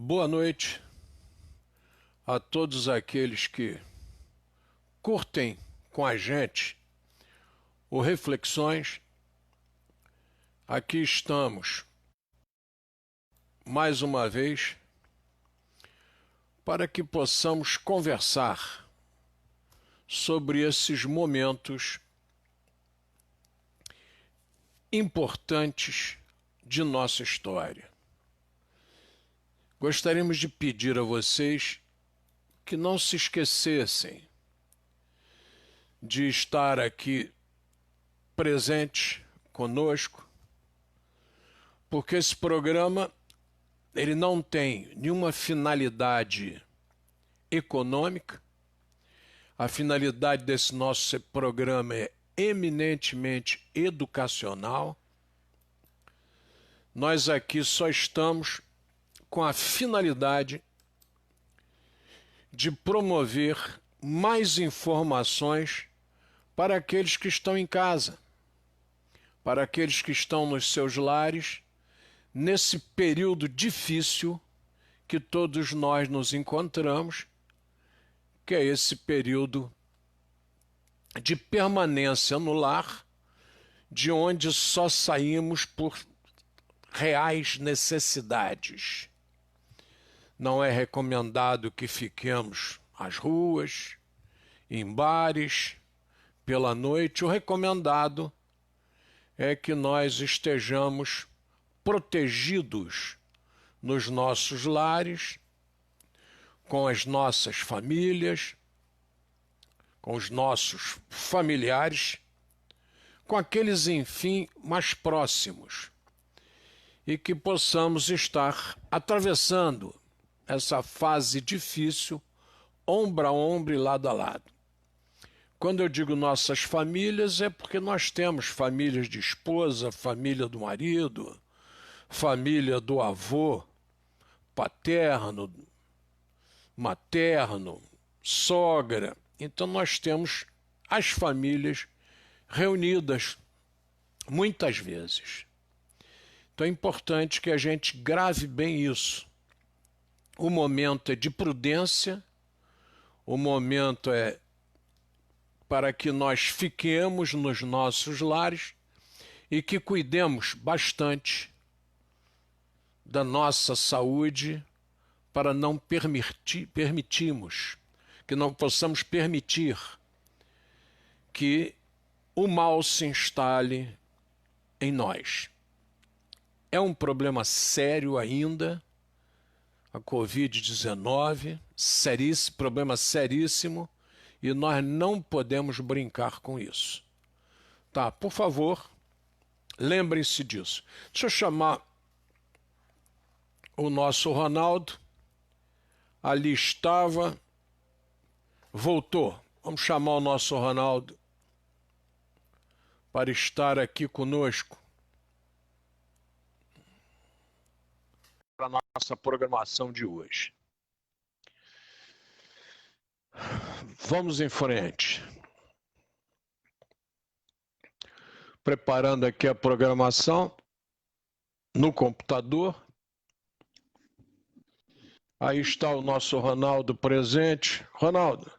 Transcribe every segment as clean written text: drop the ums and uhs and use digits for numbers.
Boa noite a todos aqueles que curtem com a gente o Reflexões. Aqui estamos mais uma vez para que possamos conversar sobre esses momentos importantes de nossa história. Gostaríamos de pedir a vocês que não se esquecessem de estar aqui presentes conosco, porque esse programa ele não tem nenhuma finalidade econômica. A finalidade desse nosso programa é eminentemente educacional. Nós aqui só estamos com a finalidade de promover mais informações para aqueles que estão em casa, para aqueles que estão nos seus lares, nesse período difícil que todos nós nos encontramos, que é esse período de permanência no lar, de onde só saímos por reais necessidades. Não é recomendado que fiquemos às ruas, em bares, pela noite. O recomendado é que nós estejamos protegidos nos nossos lares, com as nossas famílias, com os nossos familiares, com aqueles, enfim, mais próximos, e que possamos estar atravessando essa fase difícil, ombro a ombro e lado a lado. Quando eu digo nossas famílias, é porque nós temos famílias de esposa, família do marido, família do avô, paterno, materno, sogra. Então nós temos as famílias reunidas muitas vezes. Então é importante que a gente grave bem isso. O momento é de prudência, o momento é para que nós fiquemos nos nossos lares e que cuidemos bastante da nossa saúde para não permitirmos, que não possamos permitir que o mal se instale em nós. É um problema sério ainda, a Covid-19, problema seríssimo, e nós não podemos brincar com isso. Tá, por favor, lembrem-se disso. Deixa eu chamar o nosso Ronaldo. Ali estava, voltou. Vamos chamar o nosso Ronaldo para estar aqui conosco para a nossa programação de hoje. Vamos em frente. Preparando aqui a programação no computador. Aí está o nosso Ronaldo presente. Ronaldo,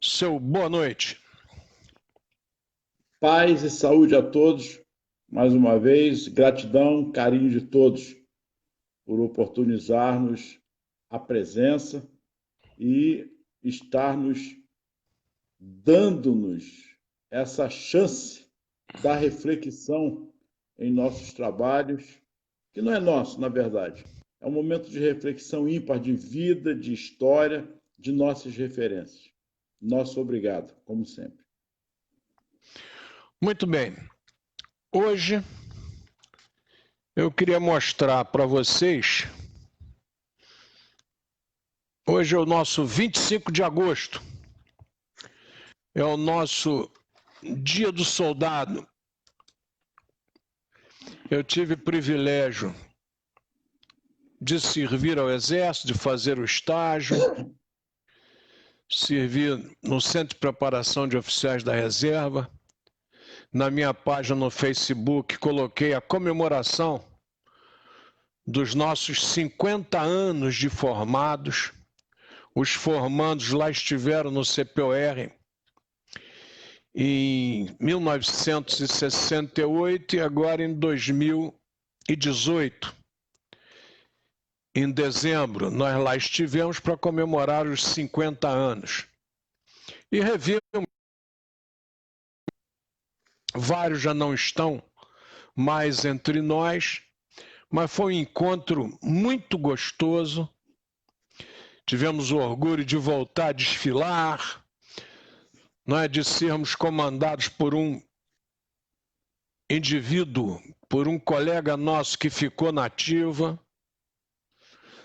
seu boa noite. Paz e saúde a todos. Mais uma vez, gratidão, carinho de todos por oportunizar-nos a presença e estar-nos dando-nos essa chance da reflexão em nossos trabalhos, que não é nosso, na verdade. É um momento de reflexão ímpar de vida, de história, de nossas referências. Nosso obrigado, como sempre. Muito bem. Hoje eu queria mostrar para vocês. Hoje é o nosso 25 de agosto. É o nosso Dia do Soldado. Eu tive o privilégio de servir ao Exército, de fazer o estágio, servir no Centro de Preparação de Oficiais da Reserva. Na minha página no Facebook, coloquei a comemoração dos nossos 50 anos de formados. Os formandos lá estiveram no CPOR em 1968 e agora em 2018. Em dezembro, nós lá estivemos para comemorar os 50 anos. E revimos, vários já não estão mais entre nós, mas foi um encontro muito gostoso. Tivemos o orgulho de voltar a desfilar, de sermos comandados por um indivíduo, por um colega nosso que ficou na ativa,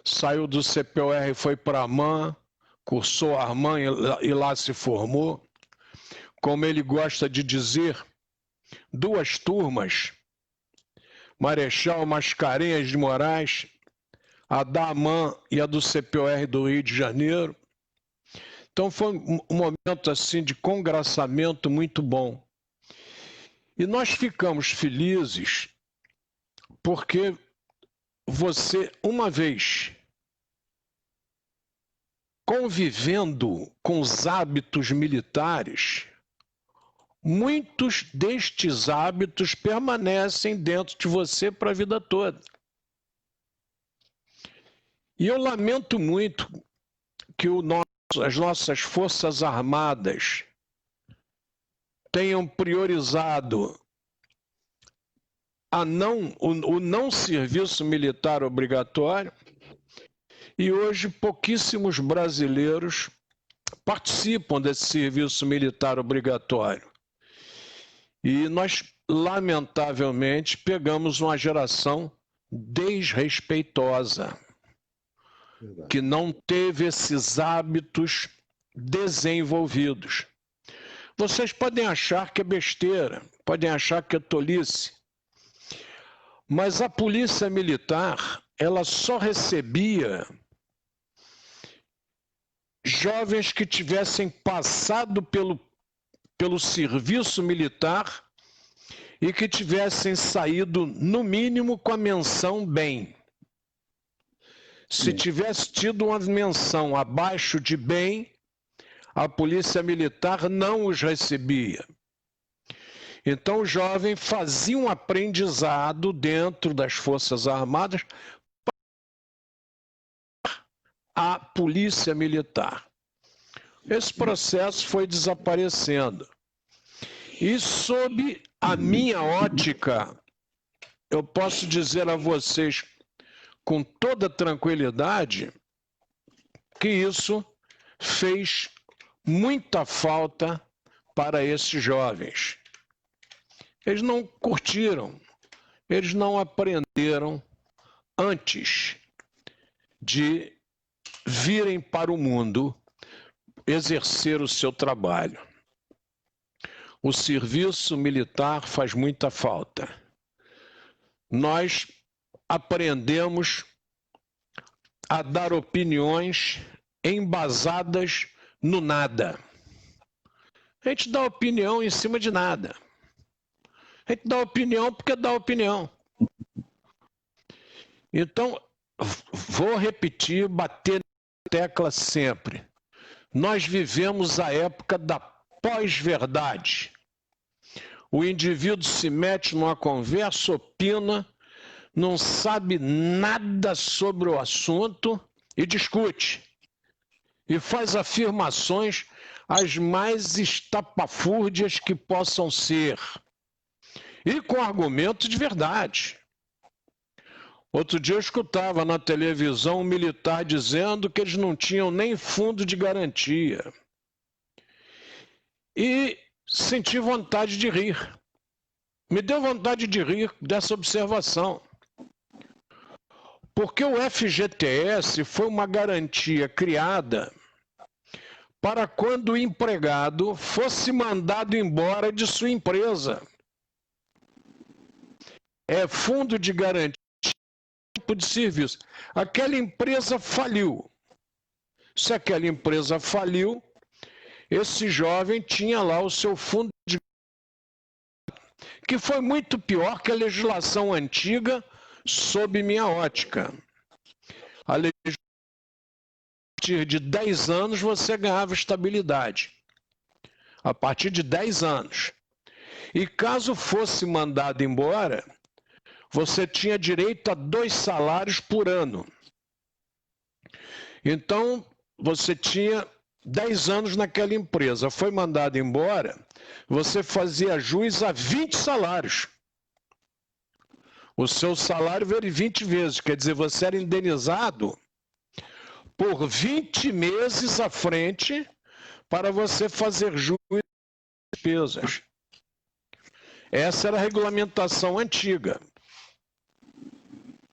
saiu do CPOR e foi para a AMAN, cursou a AMAN e lá se formou. Como ele gosta de dizer, 2 turmas, Marechal Mascarenhas de Moraes, a da AMAN e a do CPOR do Rio de Janeiro. Então foi um momento assim de congraçamento muito bom. E nós ficamos felizes porque você, uma vez convivendo com os hábitos militares, muitos destes hábitos permanecem dentro de você para a vida toda. E eu lamento muito que as nossas Forças Armadas tenham priorizado o não serviço militar obrigatório e hoje pouquíssimos brasileiros participam desse serviço militar obrigatório. E nós, lamentavelmente, pegamos uma geração desrespeitosa, que não teve esses hábitos desenvolvidos. Vocês podem achar que é besteira, podem achar que é tolice, mas a polícia militar, ela só recebia jovens que tivessem passado pelo serviço militar e que tivessem saído, no mínimo, com a menção bem. Se tivesse tido uma menção abaixo de bem, a polícia militar não os recebia. Então o jovem fazia um aprendizado dentro das Forças Armadas para a polícia militar. Esse processo foi desaparecendo. E sob a minha ótica, eu posso dizer a vocês com toda tranquilidade que isso fez muita falta para esses jovens. Eles não curtiram, eles não aprenderam antes de virem para o mundo exercer o seu trabalho. O serviço militar faz muita falta. Nós aprendemos a dar opiniões embasadas no nada. A gente dá opinião em cima de nada. A gente dá opinião porque dá opinião. Então, vou repetir, bater na tecla sempre. Nós vivemos a época da pós-verdade. O indivíduo se mete numa conversa, opina, não sabe nada sobre o assunto e discute. E faz afirmações as mais estapafúrdias que possam ser. E com argumento de verdade. Outro dia eu escutava na televisão um militar dizendo que eles não tinham nem fundo de garantia. E senti vontade de rir. Me deu vontade de rir dessa observação. Porque o FGTS foi uma garantia criada para quando o empregado fosse mandado embora de sua empresa. É fundo de garantia de serviço. Aquela empresa faliu. Se aquela empresa faliu, esse jovem tinha lá o seu fundo de garantia, que foi muito pior que a legislação antiga sob minha ótica. A partir de 10 anos você ganhava estabilidade. A partir de 10 anos. E caso fosse mandado embora, você tinha direito a 2 salários por ano. Então, você tinha 10 anos naquela empresa, foi mandado embora, você fazia jus a 20 salários. O seu salário veio 20 vezes, quer dizer, você era indenizado por 20 meses à frente para você fazer jus às despesas. Essa era a regulamentação antiga.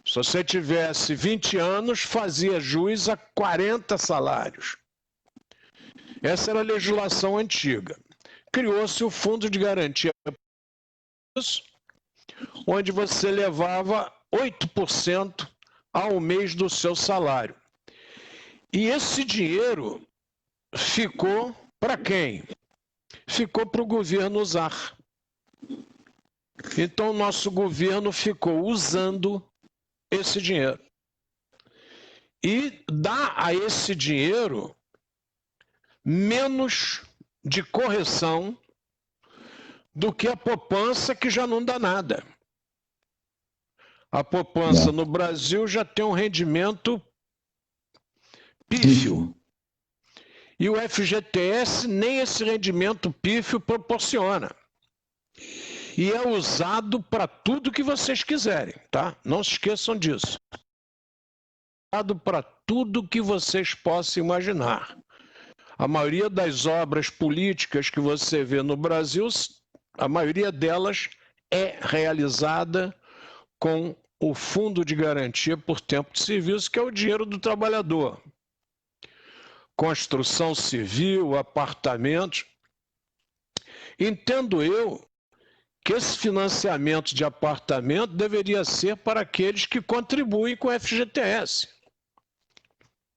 Se você tivesse 20 anos, fazia jus a 40 salários. Essa era a legislação antiga. Criou-se o Fundo de Garantia, onde você levava 8% ao mês do seu salário. E esse dinheiro ficou para quem? Ficou para o governo usar. Então, o nosso governo ficou usando esse dinheiro. E dá a esse dinheiro menos de correção do que a poupança, que já não dá nada. A poupança no Brasil já tem um rendimento pífio. E o FGTS nem esse rendimento pífio proporciona. E é usado para tudo que vocês quiserem, tá? Não se esqueçam disso. Usado para tudo que vocês possam imaginar. A maioria das obras políticas que você vê no Brasil, a maioria delas é realizada com o Fundo de Garantia por Tempo de Serviço, que é o dinheiro do trabalhador. Construção civil, apartamentos. Entendo eu que esse financiamento de apartamento deveria ser para aqueles que contribuem com o FGTS.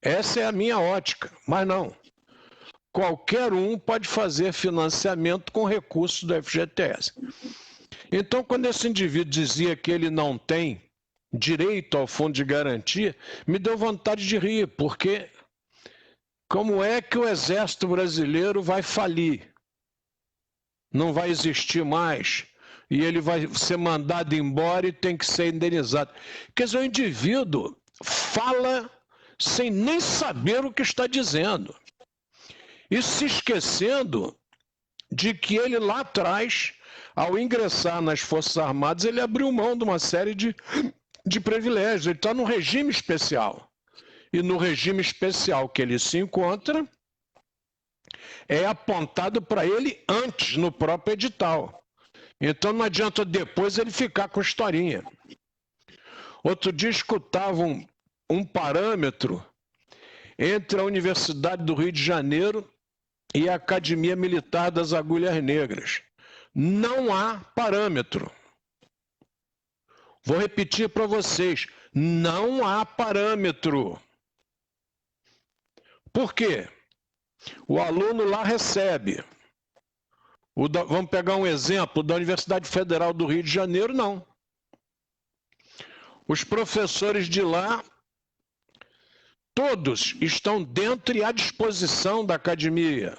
Essa é a minha ótica, mas não. Qualquer um pode fazer financiamento com recursos do FGTS. Então, quando esse indivíduo dizia que ele não tem direito ao fundo de garantia, me deu vontade de rir, porque como é que o Exército Brasileiro vai falir? Não vai existir mais? E ele vai ser mandado embora e tem que ser indenizado. Quer dizer, o indivíduo fala sem nem saber o que está dizendo. E se esquecendo de que ele lá atrás, ao ingressar nas Forças Armadas, ele abriu mão de uma série de privilégios. Ele está no regime especial. E no regime especial que ele se encontra, é apontado para ele antes, no próprio edital. Então não adianta depois ele ficar com historinha. Outro dia escutava um parâmetro entre a Universidade do Rio de Janeiro e a Academia Militar das Agulhas Negras. Não há parâmetro. Vou repetir para vocês, não há parâmetro. Por quê? O aluno lá recebe. Vamos pegar um exemplo da Universidade Federal do Rio de Janeiro, não. Os professores de lá, todos estão dentro e à disposição da academia.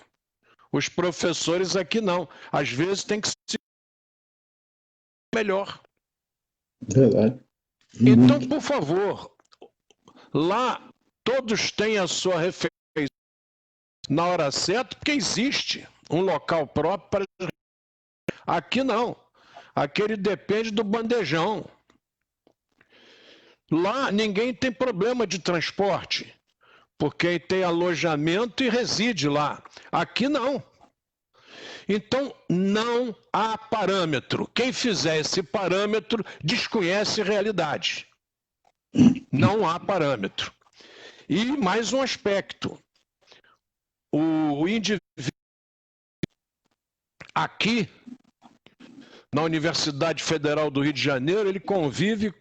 Os professores aqui não. Às vezes tem que ser melhor. Verdade. Então, por favor, lá todos têm a sua refeição na hora certa, porque existe um local próprio para... Aqui não. Aqui ele depende do bandejão. Lá ninguém tem problema de transporte, porque tem alojamento e reside lá. Aqui não. Então, não há parâmetro. Quem fizer esse parâmetro desconhece a realidade. Não há parâmetro. E mais um aspecto. O indivíduo aqui, na Universidade Federal do Rio de Janeiro, ele convive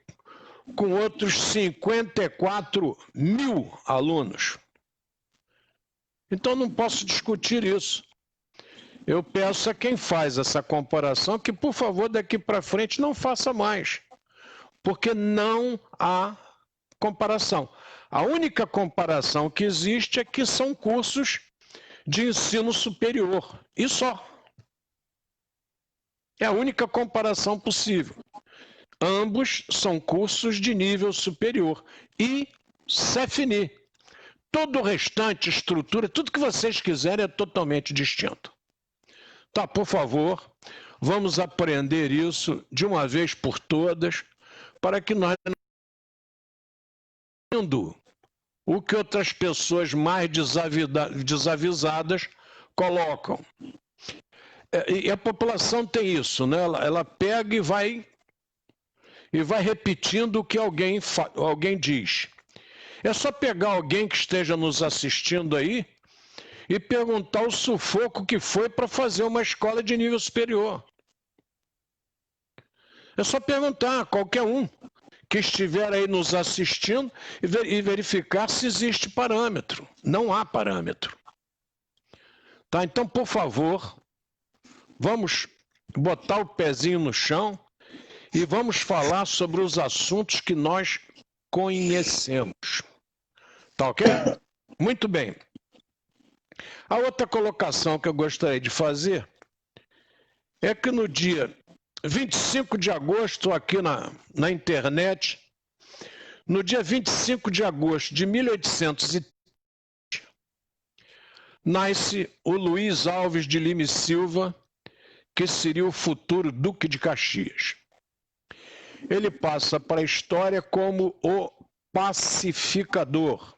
com outros 54 mil alunos. Então, não posso discutir isso. Eu peço a quem faz essa comparação que, por favor, daqui para frente não faça mais. porque não há comparação. A única comparação que existe é que são cursos de ensino superior, e só. É a única comparação possível. Ambos são cursos de nível superior e CFNI. Todo o restante, estrutura, tudo que vocês quiserem é totalmente distinto. Tá, por favor, vamos aprender isso de uma vez por todas, para que nós não entendamos o que outras pessoas mais desavisadas colocam. E a população tem isso, né? Ela pega e vai repetindo o que alguém diz. É só pegar alguém que esteja nos assistindo aí e perguntar o sufoco que foi para fazer uma escola de nível superior. É só perguntar a qualquer um que estiver aí nos assistindo e verificar se existe parâmetro. Não há parâmetro. Tá? Então, por favor, vamos botar o pezinho no chão e vamos falar sobre os assuntos que nós conhecemos. Tá ok? Muito bem. A outra colocação que eu gostaria de fazer é que no dia 25 de agosto, aqui na internet, no dia 25 de agosto de 1830, nasce o Luiz Alves de Lima e Silva, que seria o futuro Duque de Caxias. Ele passa para a história como o pacificador.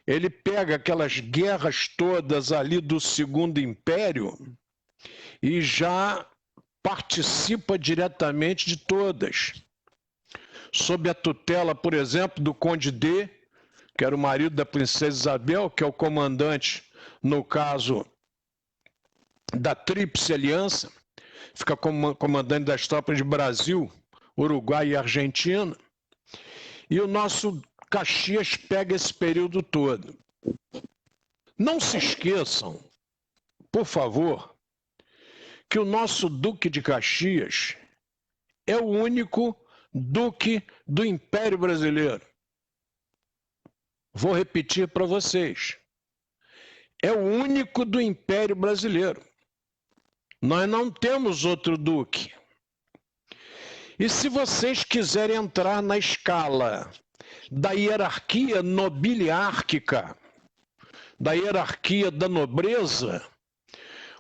Ele pega aquelas guerras todas ali do Segundo Império e já participa diretamente de todas. Sob a tutela, por exemplo, do Conde D, que era o marido da princesa Isabel, que é o comandante, no caso, da Tríplice Aliança, fica como comandante das tropas de Brasil, Uruguai e Argentina. E o nosso Caxias pega esse período todo. Não se esqueçam, por favor, que o nosso Duque de Caxias é o único Duque do Império Brasileiro. Vou repetir para vocês. É o único do Império Brasileiro. Nós não temos outro Duque. E se vocês quiserem entrar na escala da hierarquia nobiliárquica, da hierarquia da nobreza,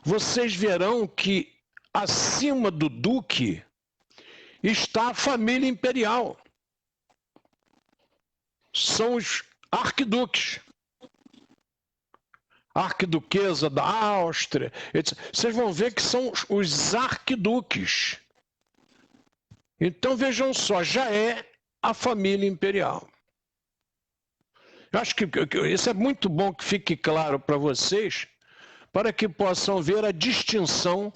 vocês verão que acima do duque está a família imperial. São os arquiduques. Arquiduquesa da Áustria, etc. Vocês vão ver que são os arquiduques. Então vejam só, já é a família imperial. Eu acho que isso é muito bom que fique claro para vocês, para que possam ver a distinção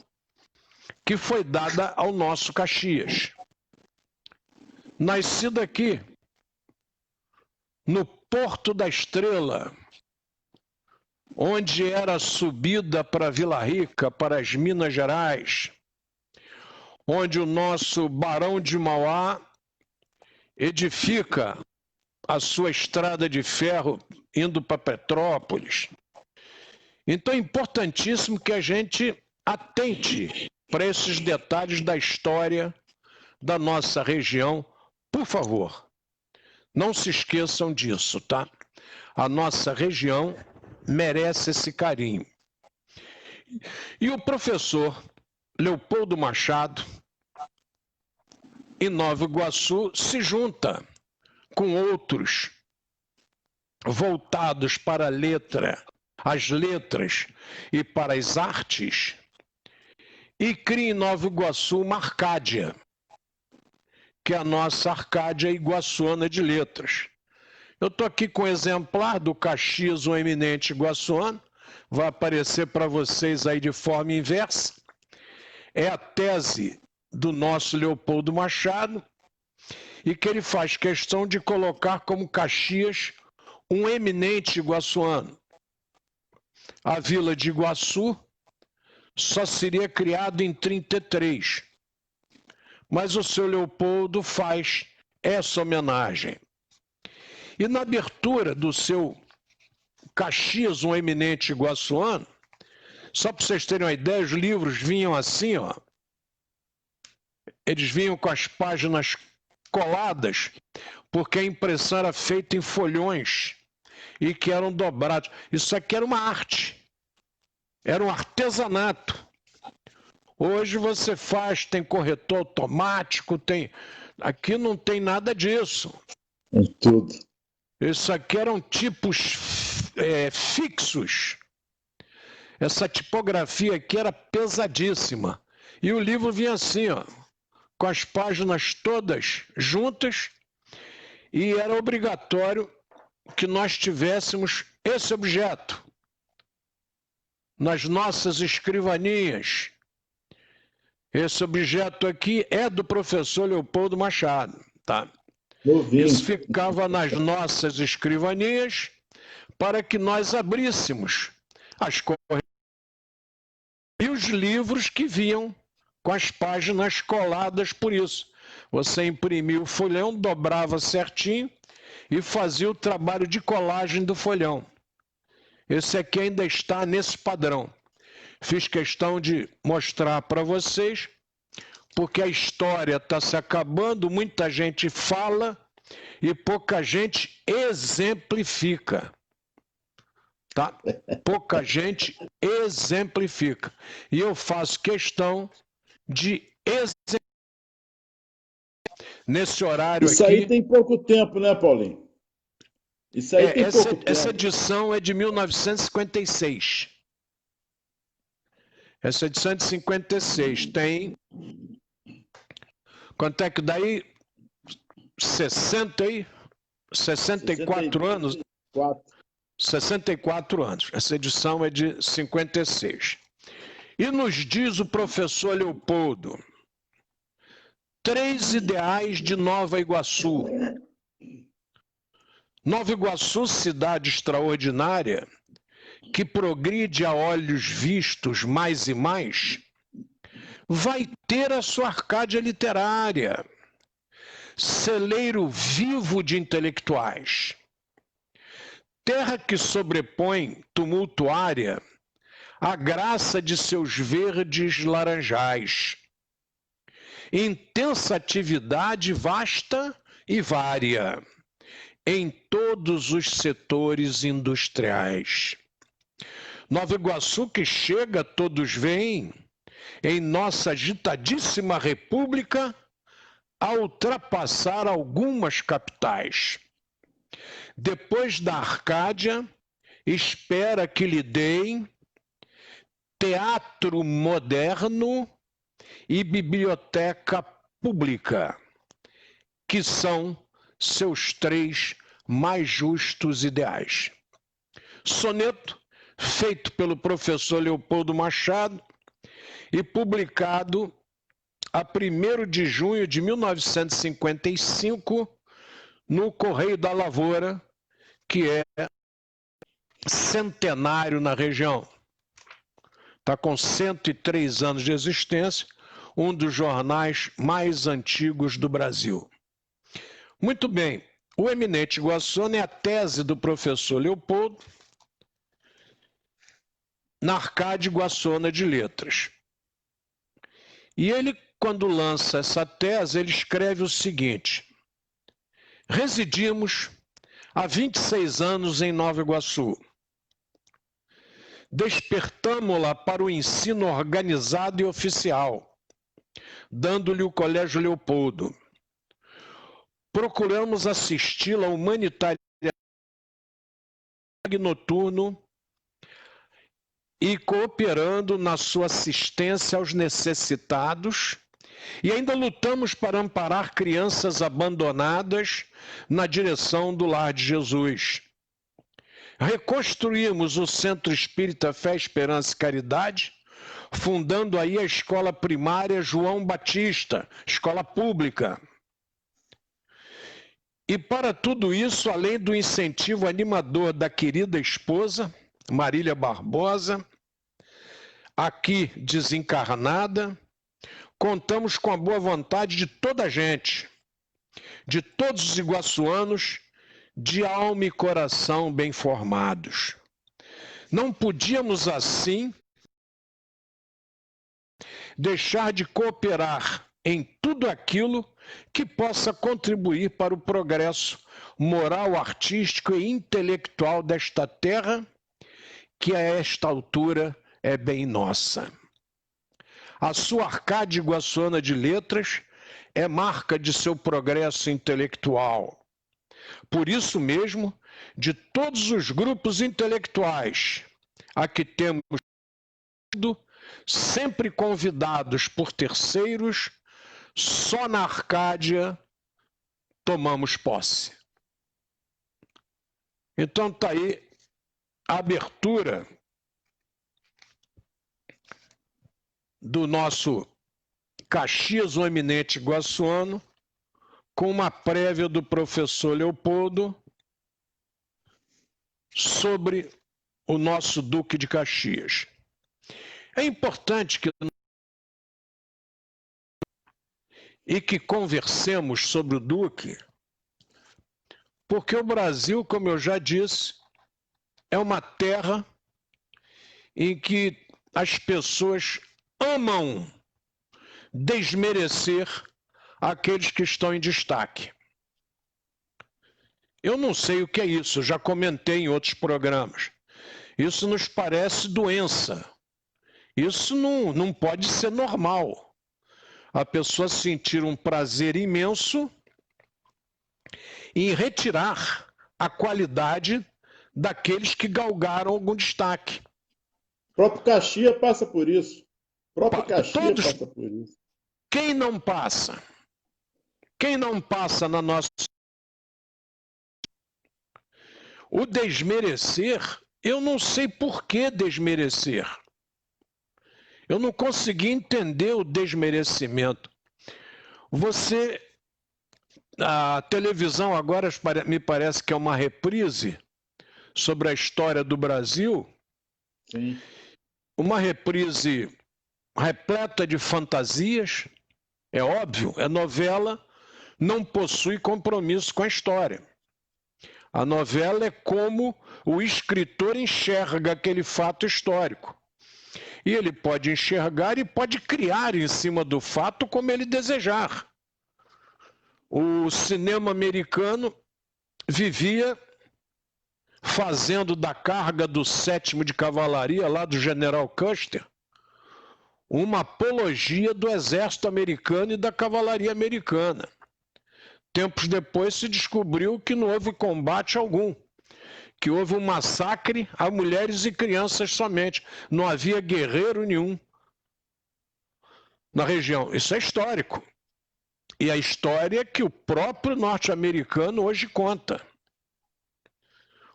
que foi dada ao nosso Caxias. Nascido aqui, no Porto da Estrela, onde era a subida para Vila Rica, para as Minas Gerais, onde o nosso Barão de Mauá edifica a sua estrada de ferro indo para Petrópolis. Então é importantíssimo que a gente atente para esses detalhes da história da nossa região. Por favor, não se esqueçam disso, tá? A nossa região merece esse carinho. E o professor Leopoldo Machado, em Nova Iguaçu, se junta com outros voltados para a letra, as letras e para as artes, e cria em Nova Iguaçu uma Arcádia, que é a nossa Arcádia Iguaçuana de Letras. Eu estou aqui com um exemplar do Caxias, o Eminente Iguaçuano, vai aparecer para vocês aí de forma inversa. É a tese do nosso Leopoldo Machado, e que ele faz questão de colocar como Caxias um eminente iguaçuano. A vila de Iguaçu só seria criada em 33, mas o seu Leopoldo faz essa homenagem. E na abertura do seu Caxias, um eminente iguaçuano, só para vocês terem uma ideia, os livros vinham assim, ó. Eles vinham com as páginas coladas, porque a impressão era feita em folhões e que eram dobrados. Isso aqui era uma arte, era um artesanato. Hoje você faz, tem corretor automático, tem... Aqui não tem nada disso. É tudo. Isso aqui eram tipos fixos. Essa tipografia aqui era pesadíssima. E o livro vinha assim, ó, com as páginas todas juntas, e era obrigatório que nós tivéssemos esse objeto nas nossas escrivaninhas. Esse objeto aqui é do professor Leopoldo Machado, tá? Isso ficava nas nossas escrivaninhas para que nós abríssemos as correntes e os livros que vinham com as páginas coladas por isso. Você imprimia o folhão, dobrava certinho e fazia o trabalho de colagem do folhão. Esse aqui ainda está nesse padrão. Fiz questão de mostrar para vocês, porque a história está se acabando, muita gente fala e pouca gente exemplifica. Tá? Pouca gente exemplifica. E eu faço questão de exemplificar nesse horário aqui. Isso aí tem pouco tempo, né, Paulinho? Isso aí tem pouco tempo. Essa edição é de 1956. Essa edição é de 56. Tem... Quanto é que daí? 64 anos? 64 anos. Essa edição é de 56. E nos diz o professor Leopoldo, 3 ideais de Nova Iguaçu. Nova Iguaçu, cidade extraordinária, que progride a olhos vistos mais e mais, vai ter a sua Arcádia literária, celeiro vivo de intelectuais. Terra que sobrepõe, tumultuária, a graça de seus verdes laranjais. Intensa atividade vasta e vária, em todos os setores industriais. Nova Iguaçu que chega, todos veem, em nossa agitadíssima república, a ultrapassar algumas capitais. Depois da Arcádia, espera que lhe deem teatro moderno e biblioteca pública, que são seus 3 mais justos ideais. Soneto feito pelo professor Leopoldo Machado e publicado a 1º de junho de 1955 no Correio da Lavoura, que é centenário na região. Está com 103 anos de existência, um dos jornais mais antigos do Brasil. Muito bem, o eminente iguaçuano é a tese do professor Leopoldo na Arcádia Iguaçuana de Letras. E ele, quando lança essa tese, ele escreve o seguinte: residimos há 26 anos em Nova Iguaçu. Despertamo-la para o ensino organizado e oficial, dando-lhe o Colégio Leopoldo. Procuramos assisti-la humanitariamente noturno e cooperando na sua assistência aos necessitados, e ainda lutamos para amparar crianças abandonadas na direção do Lar de Jesus. Reconstruímos o Centro Espírita Fé, Esperança e Caridade, fundando aí a escola primária João Batista, escola pública. E para tudo isso, além do incentivo animador da querida esposa, Marília Barbosa, aqui desencarnada, contamos com a boa vontade de toda a gente, de todos os iguaçuanos, de alma e coração bem formados. Não podíamos, assim, deixar de cooperar em tudo aquilo que possa contribuir para o progresso moral, artístico e intelectual desta terra, que a esta altura é bem nossa. A sua Arcádia Iguaçuana de Letras é marca de seu progresso intelectual. Por isso mesmo, de todos os grupos intelectuais a que temos ido, sempre convidados por terceiros, só na Arcádia tomamos posse. Então está aí a abertura do nosso Caxias, o eminente iguaçuano, com uma prévia do professor Leopoldo sobre o nosso Duque de Caxias. É importante que conversemos sobre o Duque, porque o Brasil, como eu já disse, é uma terra em que as pessoas amam desmerecer aqueles que estão em destaque. Eu não sei o que é isso, eu já comentei em outros programas. Isso nos parece doença. Isso não pode ser normal. A pessoa sentir um prazer imenso em retirar a qualidade daqueles que galgaram algum destaque. O próprio Caxias passa por isso. O próprio Caxias passa por isso. Quem não passa? Quem não passa na nossa... O desmerecer, eu não sei por que desmerecer. Eu não consegui entender o desmerecimento. A televisão agora me parece que é uma reprise sobre a história do Brasil. Sim. Uma reprise repleta de fantasias, é óbvio, é novela, não possui compromisso com a história. A novela é como o escritor enxerga aquele fato histórico. E ele pode enxergar e pode criar em cima do fato como ele desejar. O cinema americano vivia fazendo da carga do 7º de Cavalaria, lá do General Custer, uma apologia do exército americano e da cavalaria americana. Tempos depois se descobriu que não houve combate algum, que houve um massacre a mulheres e crianças somente. Não havia guerreiro nenhum na região. Isso é histórico. E a história que o próprio norte-americano hoje conta.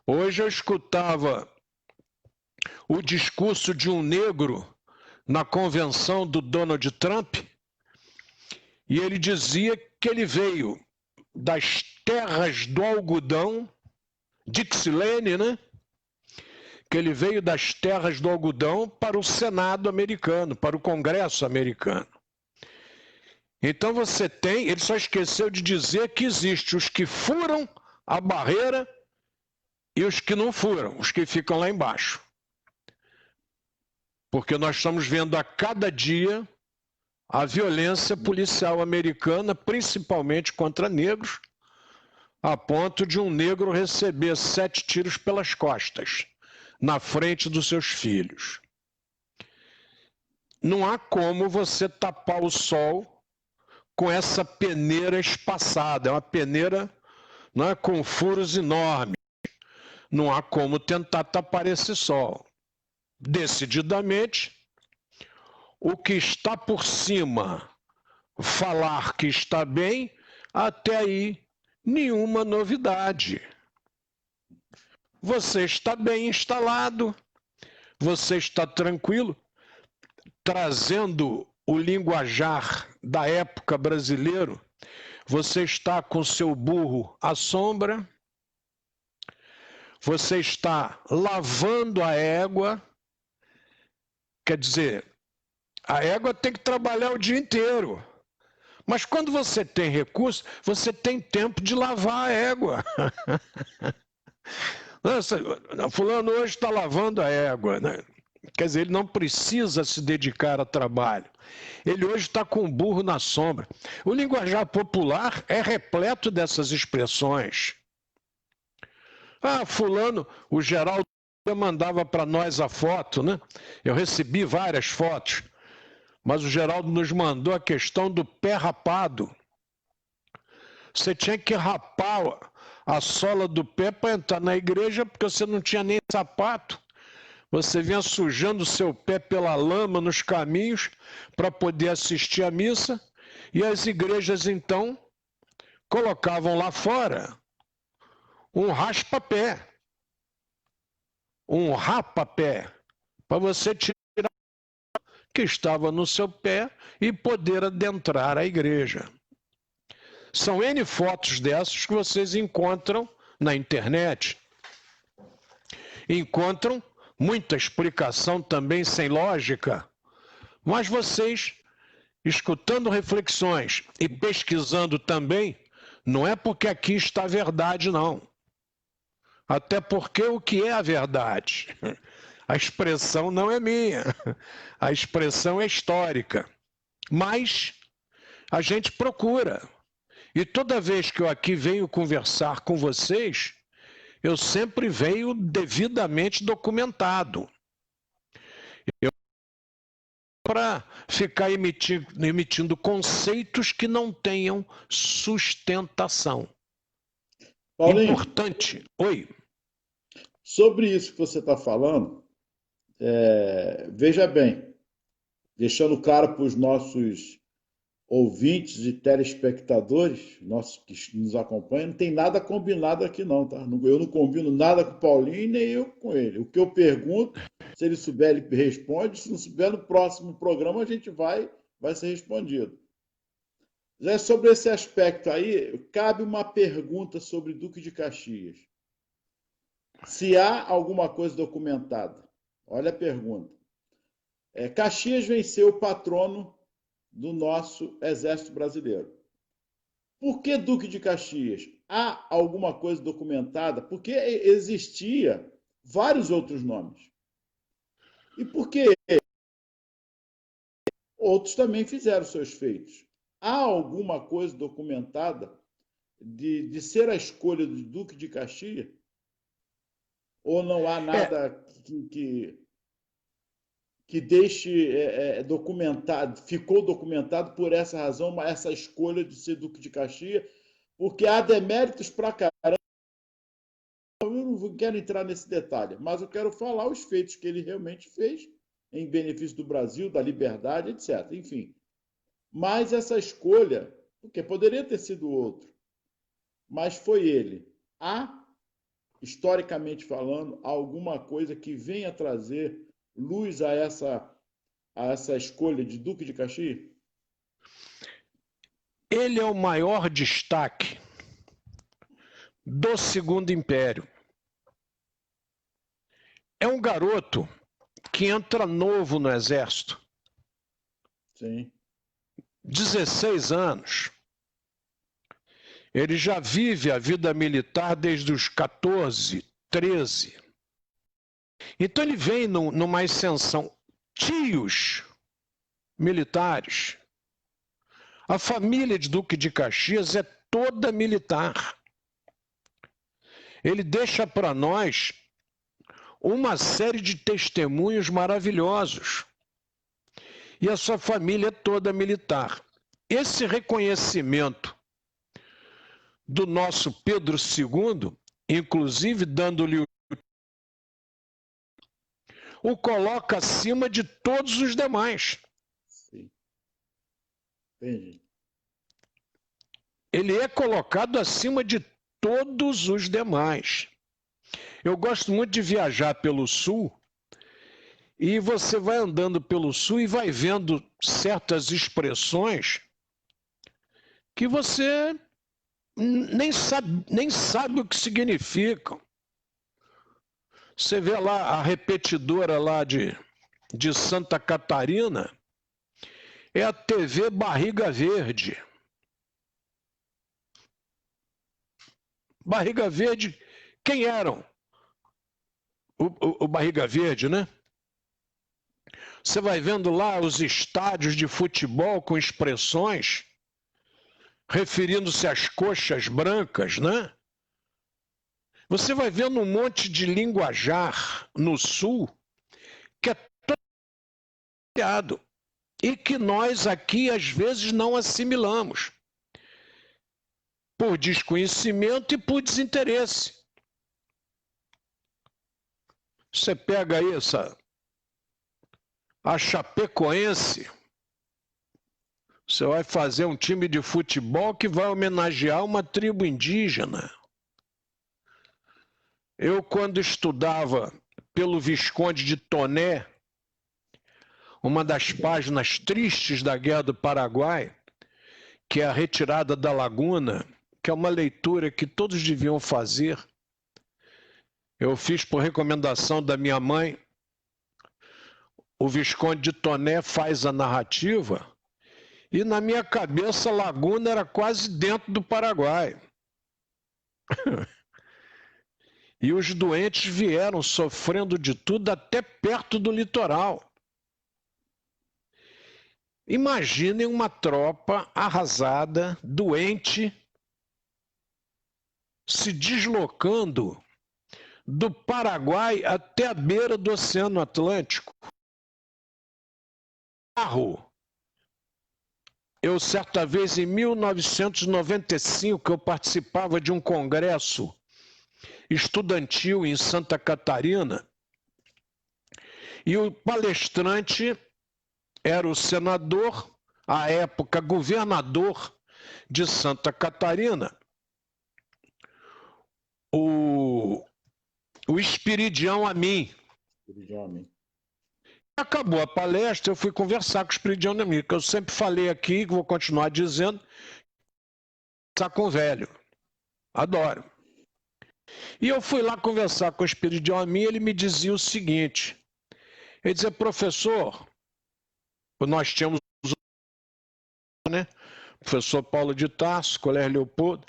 Hoje eu escutava o discurso de um negro na convenção do Donald Trump, e ele dizia que ele veio das terras do algodão, Dixieland, né? Que ele veio das terras do algodão para o Senado americano, para o Congresso americano. Então você tem, ele só esqueceu de dizer que existe os que furam a barreira e os que não furam, os que ficam lá embaixo. Porque nós estamos vendo a cada dia a violência policial americana, principalmente contra negros, a ponto de um negro receber 7 tiros pelas costas, na frente dos seus filhos. Não há como você tapar o sol com essa peneira espaçada, é uma peneira, não é, com furos enormes. Não há como tentar tapar esse sol. Decididamente, o que está por cima falar que está bem, até aí nenhuma novidade. Você está bem instalado, você está tranquilo, trazendo o linguajar da época brasileiro, você está com seu burro à sombra, você está lavando a égua, quer dizer, A égua tem que trabalhar o dia inteiro. Mas quando você tem recurso, você tem tempo de lavar a égua. Nossa, fulano hoje está lavando a égua, né? Quer dizer, ele não precisa se dedicar a trabalho. Ele hoje está com o burro na sombra. O linguajar popular é repleto dessas expressões. Ah, fulano, o Geraldo mandava para nós a foto, né? Eu recebi várias fotos, mas o Geraldo nos mandou a questão do pé rapado. Você tinha que rapar a sola do pé para entrar na igreja, porque você não tinha nem sapato. Você vinha sujando o seu pé pela lama nos caminhos para poder assistir à missa, e as igrejas, então, colocavam lá fora um raspa-pé, um rapa-pé, para você tirar o que estava no seu pé e poder adentrar a igreja. São N fotos dessas que vocês encontram na internet. Encontram muita explicação também sem lógica, mas vocês, escutando reflexões e pesquisando também, não é porque aqui está a verdade, não. Até porque o que é a verdade? A expressão não é minha, a expressão é histórica. Mas a gente procura. E toda vez que eu aqui venho conversar com vocês, eu sempre venho devidamente documentado. Para ficar emitindo conceitos que não tenham sustentação. Paulinho, importante. Oi. Sobre isso que você está falando, veja bem, deixando claro para os nossos ouvintes e telespectadores, nossos que nos acompanham, não tem nada combinado aqui não, tá? Eu não combino nada com o Paulinho, nem eu com ele. O que eu pergunto, se ele souber, ele responde. Se não souber, no próximo programa a gente vai ser respondido. Já sobre esse aspecto aí, cabe uma pergunta sobre Duque de Caxias. Se há alguma coisa documentada. Olha a pergunta. Caxias venceu o patrono do nosso Exército Brasileiro. Por que Duque de Caxias? Há alguma coisa documentada? Porque existia vários outros nomes. E por que outros também fizeram seus feitos? Há alguma coisa documentada de ser a escolha do Duque de Caxias? Ou não há nada que deixe documentado, ficou documentado por essa razão, essa escolha de ser Duque de Caxias, porque há deméritos para caramba. Eu não quero entrar nesse detalhe, mas eu quero falar os feitos que ele realmente fez em benefício do Brasil, da liberdade, etc. Enfim. Mas essa escolha, porque poderia ter sido outro, mas foi ele. Há, historicamente falando, alguma coisa que venha trazer luz a essa escolha de Duque de Caxias? Ele é o maior destaque do Segundo Império. É um garoto que entra novo no Exército. Sim. 16 anos. Ele já vive a vida militar desde os 14, 13. Então ele vem numa ascensão. Tios militares. A família de Duque de Caxias é toda militar. Ele deixa para nós uma série de testemunhos maravilhosos. E a sua família é toda militar. Esse reconhecimento do nosso Pedro II, inclusive dando-lhe o coloca acima de todos os demais. Sim. Entendi. Ele é colocado acima de todos os demais. Eu gosto muito de viajar pelo Sul, e você vai andando pelo Sul e vai vendo certas expressões que você nem sabe o que significam. Você vê lá a repetidora lá de Santa Catarina, é a TV Barriga Verde. Barriga Verde, quem eram? O Barriga Verde, né? Você vai vendo lá os estádios de futebol com expressões referindo-se às coxas brancas, né? Você vai vendo um monte de linguajar no Sul que é todo criado e que nós aqui às vezes não assimilamos por desconhecimento e por desinteresse. Você pega aí a Chapecoense, você vai fazer um time de futebol que vai homenagear uma tribo indígena. Eu, quando estudava pelo Visconde de Toné, uma das páginas tristes da Guerra do Paraguai, que é a Retirada da Laguna, que é uma leitura que todos deviam fazer. Eu fiz por recomendação da minha mãe. O Visconde de Toné faz a narrativa e na minha cabeça Laguna era quase dentro do Paraguai. E os doentes vieram sofrendo de tudo até perto do litoral. Imaginem uma tropa arrasada, doente, se deslocando do Paraguai até a beira do Oceano Atlântico. Eu, certa vez, em 1995, eu participava de um congresso estudantil em Santa Catarina, e o palestrante era o senador, à época governador de Santa Catarina, o Espiridião Amin. Acabou a palestra, eu fui conversar com o Espiridião Amin, que eu sempre falei aqui, que vou continuar dizendo, conversar com o velho. Adoro. E eu fui lá conversar com o Espiridião Amin, ele me dizia o seguinte, ele dizia, professor, nós tínhamos, né, professor Paulo de Tarso, Colégio Leopoldo,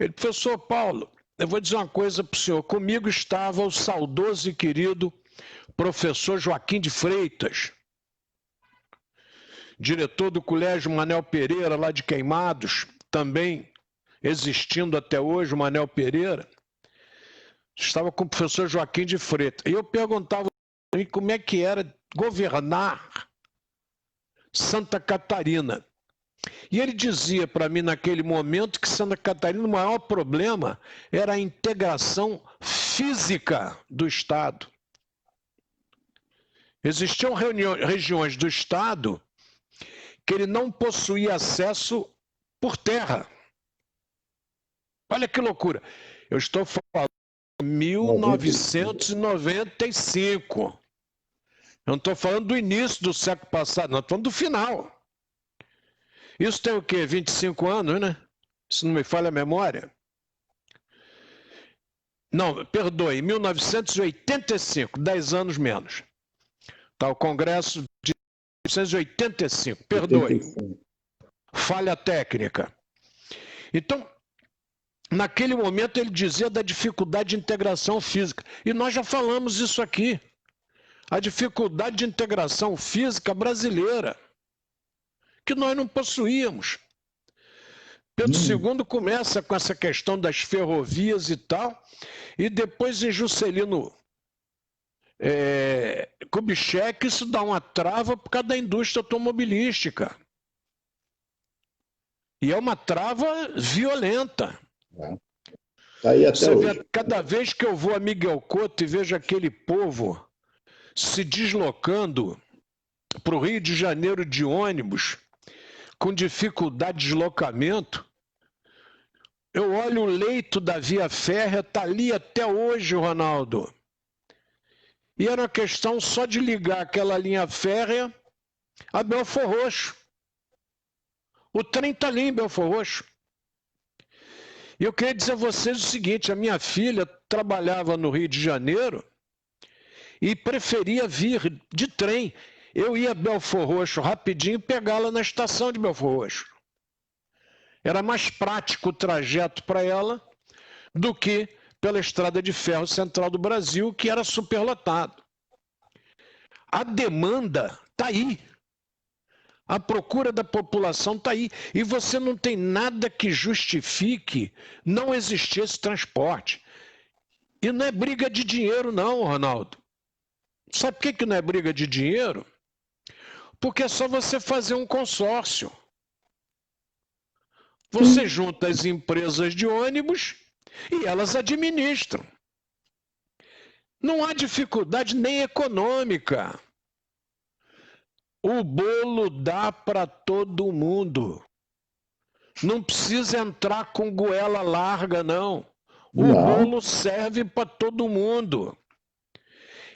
ele, professor Paulo, eu vou dizer uma coisa para o senhor, comigo estava o saudoso e querido professor Joaquim de Freitas, diretor do Colégio Manel Pereira, lá de Queimados, também existindo até hoje o Manel Pereira, estava com o professor Joaquim de Freitas. E eu perguntava como é que era governar Santa Catarina. E ele dizia para mim naquele momento que Santa Catarina, o maior problema era a integração física do Estado. Existiam regiões do Estado que ele não possuía acesso por terra. Olha que loucura. Eu estou falando de 1995. Eu não estou falando do início do século passado, não, estou falando do final. Isso tem o quê? 25 anos, né? Se não me falha a memória. Não, perdoe, 1985, 10 anos menos. Tá, o Congresso de 1985, perdoe. 85. Falha técnica. Então, naquele momento ele dizia da dificuldade de integração física. E nós já falamos isso aqui. A dificuldade de integração física brasileira, que nós não possuíamos. Pedro II começa com essa questão das ferrovias e tal, e depois em Juscelino Kubitschek isso dá uma trava por causa da indústria automobilística. E é uma trava violenta. Tá aí até você hoje. vê, cada vez que eu vou a Miguel Couto e vejo aquele povo se deslocando para o Rio de Janeiro de ônibus, com dificuldade de deslocamento, eu olho o leito da via férrea, está ali até hoje, Ronaldo. E era uma questão só de ligar aquela linha férrea a Belford Roxo. O trem está ali em Belford Roxo. E eu queria dizer a vocês o seguinte, a minha filha trabalhava no Rio de Janeiro e preferia vir de trem. eu ia a Belford Roxo rapidinho e pegá-la na estação de Belford Roxo. Era mais prático o trajeto para ela do que pela Estrada de Ferro Central do Brasil, que era superlotado. A demanda está aí. A procura da população está aí. E você não tem nada que justifique não existir esse transporte. E não é briga de dinheiro, não, Ronaldo. Sabe por que não é briga de dinheiro? Porque é só você fazer um consórcio. Você junta as empresas de ônibus e elas administram. Não há dificuldade nem econômica. O bolo dá para todo mundo. Não precisa entrar com goela larga, não. O bolo serve para todo mundo.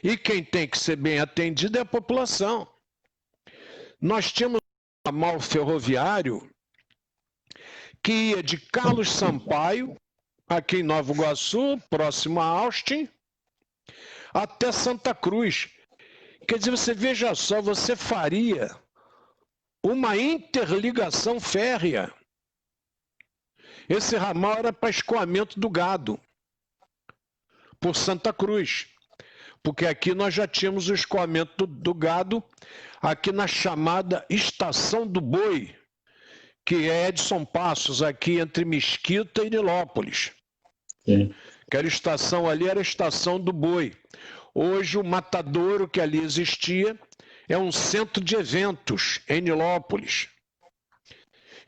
E quem tem que ser bem atendido é a população. Nós tínhamos um ramal ferroviário que ia de Carlos Sampaio, aqui em Nova Iguaçu, próximo a Austin, até Santa Cruz. Quer dizer, você veja só, você faria uma interligação férrea. Esse ramal era para escoamento do gado por Santa Cruz, porque aqui nós já tínhamos o escoamento do gado aqui na chamada Estação do Boi, que é Edson Passos, aqui entre Mesquita e Nilópolis. Sim. Aquela estação ali era a Estação do Boi. Hoje o matadouro que ali existia é um centro de eventos em Nilópolis.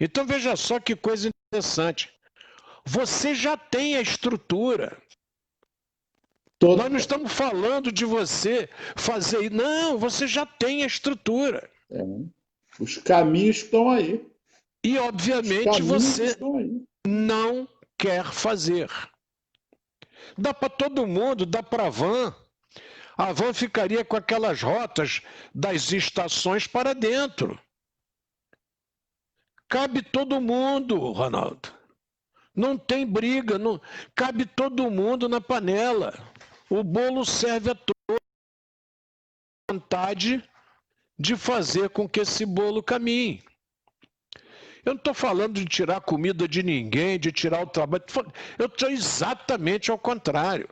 Então veja só que coisa interessante. Você já tem a estrutura. Nós não estamos falando de você fazer... Não, você já tem a estrutura. Os caminhos estão aí. E, obviamente, você não quer fazer. Dá para todo mundo, dá para a van. A van ficaria com aquelas rotas das estações para dentro. Cabe todo mundo, Ronaldo. Não tem briga, não... cabe todo mundo na panela. O bolo serve a todos. Vontade de fazer com que esse bolo caminhe. Eu não estou falando de tirar a comida de ninguém, de tirar o trabalho. Eu estou exatamente ao contrário.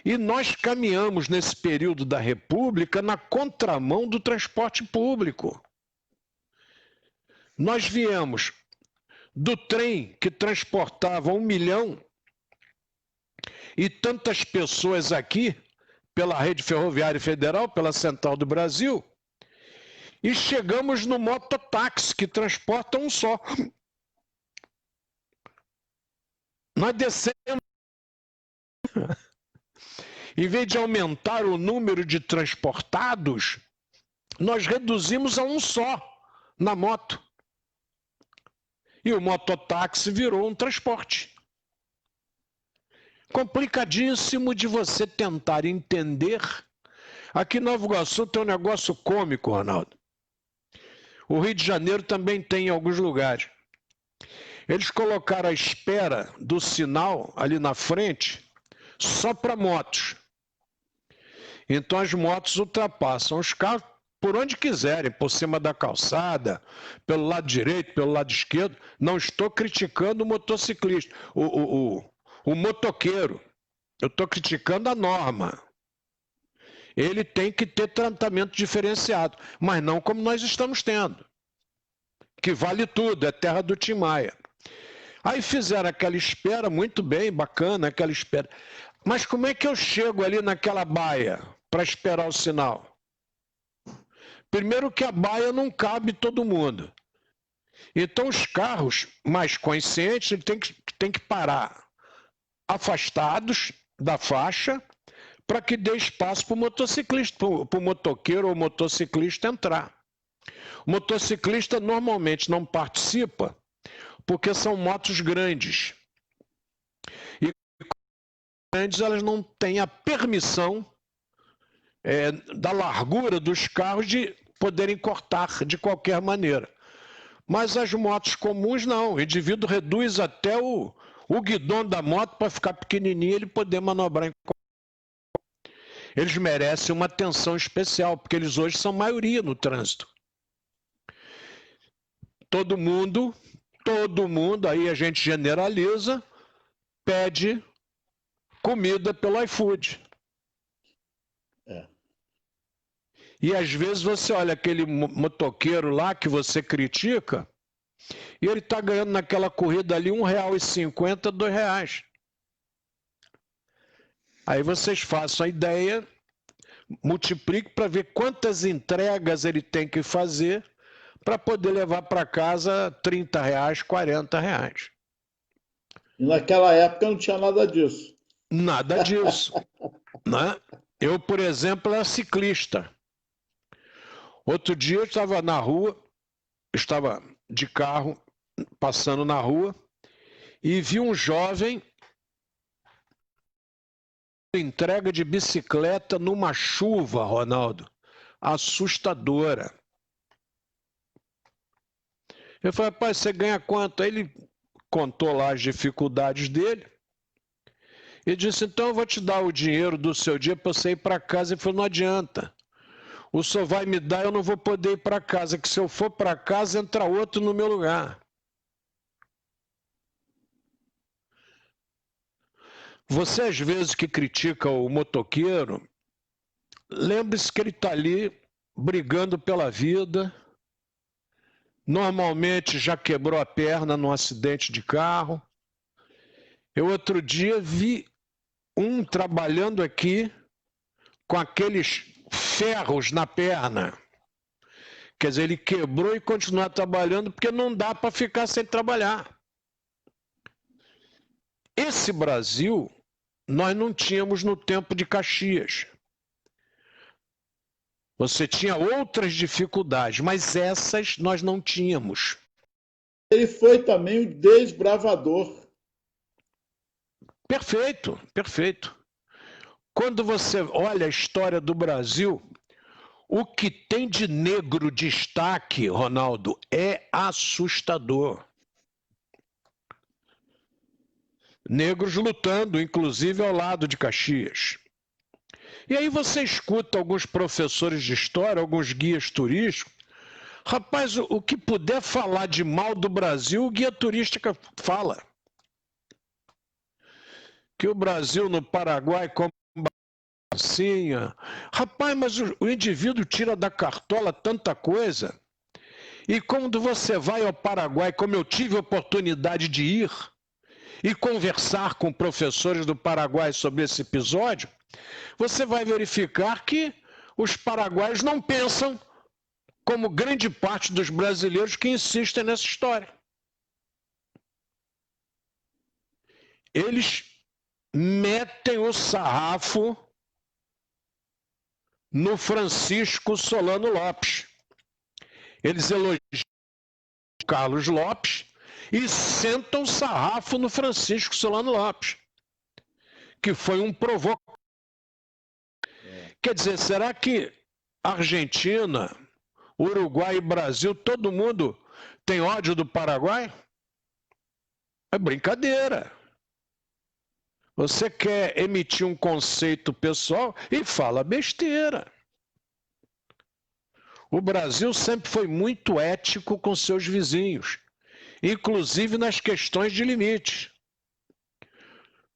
E nós caminhamos nesse período da República na contramão do transporte público. Nós viemos do trem que transportava 1 milhão e tantas pessoas aqui, pela Rede Ferroviária Federal, pela Central do Brasil, e chegamos no mototáxi, que transporta um só. Nós descemos. Em vez de aumentar o número de transportados, nós reduzimos a um só na moto. E o mototáxi virou um transporte. Complicadíssimo de você tentar entender. Aqui em Nova Iguaçu tem um negócio cômico, Ronaldo. O Rio de Janeiro também tem em alguns lugares. Eles colocaram a espera do sinal ali na frente só para motos. Então as motos ultrapassam os carros por onde quiserem, por cima da calçada, pelo lado direito, pelo lado esquerdo. Não estou criticando o motociclista, o motoqueiro. Eu estou criticando a norma. Ele tem que ter tratamento diferenciado, mas não como nós estamos tendo. Que vale tudo, é terra do Tim Maia. Aí fizeram aquela espera, muito bem, bacana, aquela espera. Mas como é que eu chego ali naquela baia para esperar o sinal? Primeiro que a baia não cabe todo mundo. Então os carros mais conscientes têm que parar afastados da faixa para que dê espaço para o motociclista, para o motoqueiro ou motociclista entrar. O motociclista normalmente não participa porque são motos grandes. E grandes elas não têm a permissão da largura dos carros de poderem cortar de qualquer maneira. Mas as motos comuns não. O indivíduo reduz até o guidão da moto para ficar pequenininho e ele poder manobrar em qualquer... Eles merecem uma atenção especial, porque eles hoje são maioria no trânsito. Todo mundo, aí a gente generaliza, pede comida pelo iFood. E às vezes você olha aquele motoqueiro lá que você critica, e ele está ganhando naquela corrida ali R$1,50, R$2. Aí vocês façam a ideia, multipliquem para ver quantas entregas ele tem que fazer para poder levar para casa R$30, R$40. E naquela época não tinha nada disso. Nada disso. Né? Eu, por exemplo, era ciclista. Outro dia eu estava na rua, estava de carro, passando na rua, e vi um jovem entrega de bicicleta numa chuva, Ronaldo, assustadora. Eu falei, rapaz, você ganha quanto? Aí ele contou lá as dificuldades dele e disse, então eu vou te dar o dinheiro do seu dia para você ir para casa. Ele falou, não adianta. O senhor vai me dar, eu não vou poder ir para casa, que se eu for para casa, entra outro no meu lugar. Você, às vezes, que critica o motoqueiro, lembre-se que ele está ali brigando pela vida, normalmente já quebrou a perna num acidente de carro. Eu, outro dia, vi um trabalhando aqui com aqueles ferros na perna. Quer dizer, ele quebrou e continua trabalhando porque não dá para ficar sem trabalhar. Esse Brasil nós não tínhamos no tempo de Caxias. Você tinha outras dificuldades, mas essas nós não tínhamos. Ele foi também o desbravador. Perfeito, perfeito. Quando você olha a história do Brasil, o que tem de negro destaque, Ronaldo, é assustador. Negros lutando, inclusive, ao lado de Caxias. E aí você escuta alguns professores de história, alguns guias turísticos. Rapaz, o que puder falar de mal do Brasil, o guia turístico fala. Que o Brasil no Paraguai come bacinha. Rapaz, mas o indivíduo tira da cartola tanta coisa. E quando você vai ao Paraguai, como eu tive a oportunidade de ir e conversar com professores do Paraguai sobre esse episódio, você vai verificar que os paraguaios não pensam como grande parte dos brasileiros que insistem nessa história. Eles metem o sarrafo no Francisco Solano Lopes. Eles elogiam o Carlos Lopes e sentam o sarrafo no Francisco Solano Lopes, que foi um provocador. Quer dizer, será que Argentina, Uruguai e Brasil, todo mundo tem ódio do Paraguai? É brincadeira. Você quer emitir um conceito pessoal e fala besteira. O Brasil sempre foi muito ético com seus vizinhos, inclusive nas questões de limite.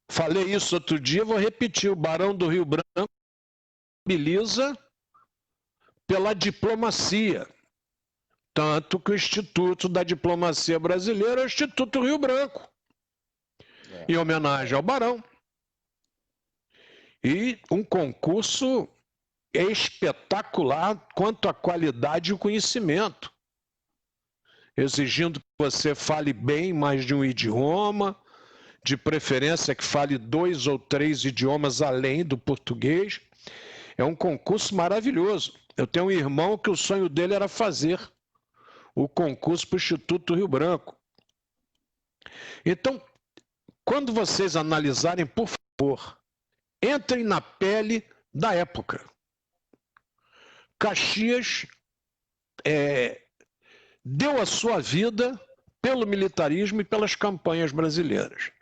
Falei isso outro dia, vou repetir. O Barão do Rio Branco mobiliza pela diplomacia. Tanto que o Instituto da Diplomacia Brasileira é o Instituto Rio Branco, em homenagem ao Barão. E um concurso espetacular quanto à qualidade e o conhecimento, exigindo que você fale bem mais de um idioma, de preferência que fale 2 ou 3 idiomas além do português. É um concurso maravilhoso. Eu tenho um irmão que o sonho dele era fazer o concurso para o Instituto Rio Branco. Então, quando vocês analisarem, por favor, entrem na pele da época. Caxias deu a sua vida pelo militarismo e pelas campanhas brasileiras.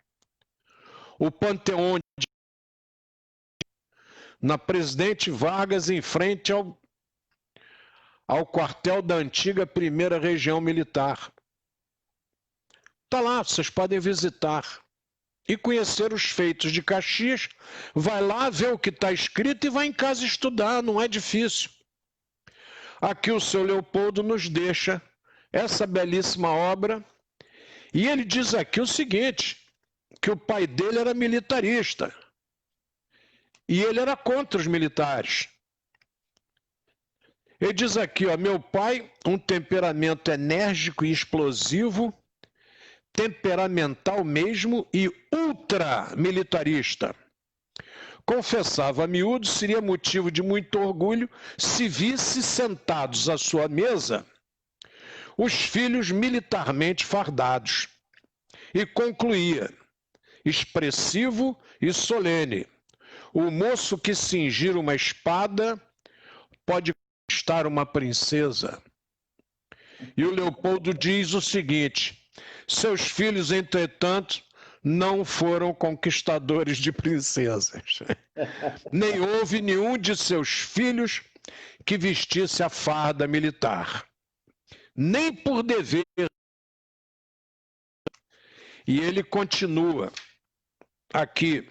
O Panteão na Presidente Vargas, em frente ao quartel da antiga 1ª Região Militar. Está lá, vocês podem visitar e conhecer os feitos de Caxias. Vai lá, vê o que está escrito e vai em casa estudar, não é difícil. Aqui o seu Leopoldo nos deixa essa belíssima obra, e ele diz aqui o seguinte, que o pai dele era militarista, e ele era contra os militares. Ele diz aqui, ó, meu pai, um temperamento enérgico e explosivo, temperamental mesmo e ultramilitarista. Confessava a miúdo, seria motivo de muito orgulho se visse sentados à sua mesa os filhos militarmente fardados. E concluía, expressivo e solene, o moço que cingir uma espada pode conquistar uma princesa. E o Leopoldo diz o seguinte, seus filhos, entretanto, não foram conquistadores de princesas. Nem houve nenhum de seus filhos que vestisse a farda militar. Nem por dever. E ele continua aqui,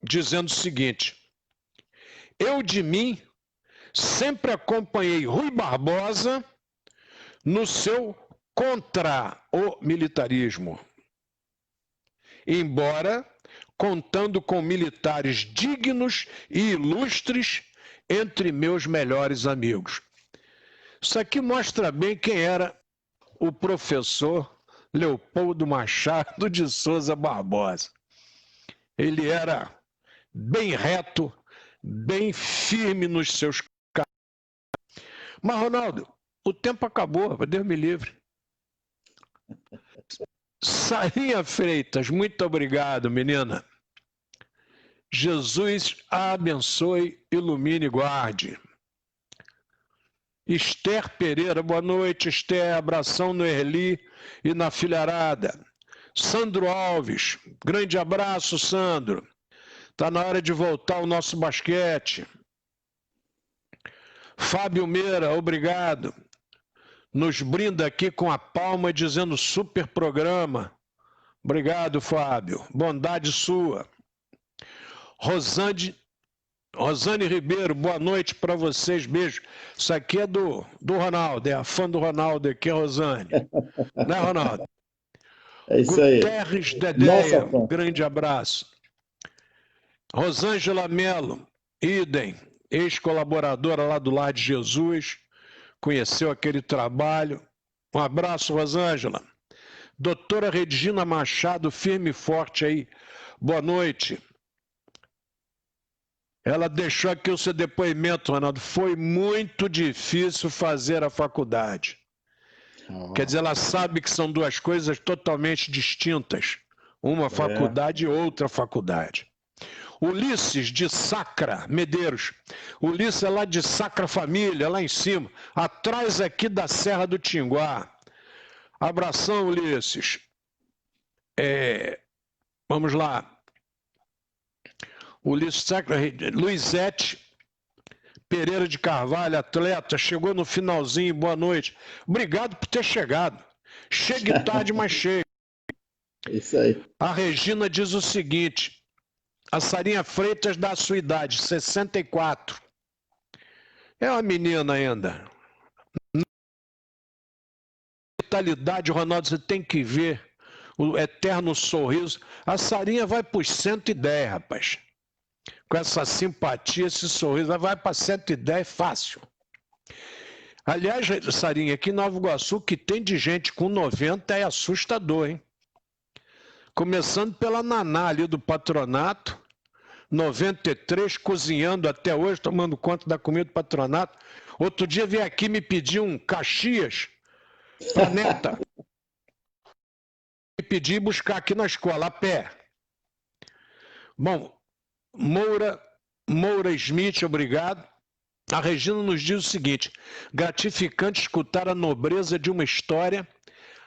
dizendo o seguinte, eu de mim sempre acompanhei Rui Barbosa no seu contra o militarismo, embora contando com militares dignos e ilustres entre meus melhores amigos. Isso aqui mostra bem quem era o professor Leopoldo Machado de Souza Barbosa. Ele era bem reto, bem firme nos seus caminhos. Mas, Ronaldo, o tempo acabou, Deus me livre. Sarinha Freitas, muito obrigado, menina. Jesus a abençoe, ilumine e guarde. Esther Pereira, boa noite, Esther, abração no Erli e na filharada. Sandro Alves, grande abraço, Sandro. Está na hora de voltar ao nosso basquete. Fábio Meira, obrigado. Nos brinda aqui com a palma dizendo super programa. Obrigado, Fábio. Bondade sua. Rosane Ribeiro, boa noite para vocês, beijo. Isso aqui é do Ronaldo, é a fã do Ronaldo aqui, Rosane. Né, Ronaldo? É isso aí. Guterres Dedeia, grande abraço. Rosângela Melo, idem, ex-colaboradora lá do Lar de Jesus, conheceu aquele trabalho. Um abraço, Rosângela. Doutora Regina Machado, firme e forte aí. Boa noite. Ela deixou aqui o seu depoimento, Ronaldo. Foi muito difícil fazer a faculdade. Quer dizer, ela sabe que são duas coisas totalmente distintas. Uma faculdade e outra faculdade. Ulisses de Sacra, Medeiros. Ulisses é lá de Sacra Família, lá em cima. Atrás aqui da Serra do Tinguá. Abração, Ulisses. Vamos lá. Ulisses Sacra, Luizete Pereira de Carvalho, atleta, chegou no finalzinho, boa noite. Obrigado por ter chegado. Chegue tarde, mas chegue. Isso aí. A Regina diz o seguinte, a Sarinha Freitas dá a sua idade, 64. É uma menina ainda. Vitalidade, Ronaldo, você tem que ver o eterno sorriso. A Sarinha vai para os 110, rapaz. Com essa simpatia, esse sorriso, vai para 110 fácil. Aliás, Sarinha, aqui em Nova Iguaçu, que tem de gente com 90 é assustador, hein? Começando pela Naná ali do patronato, 93, cozinhando até hoje, tomando conta da comida do patronato. Outro dia veio aqui me pedir um Caxias para neta. Me pedir buscar aqui na escola, a pé. Bom, Moura Smith, obrigado. A Regina nos diz o seguinte, gratificante escutar a nobreza de uma história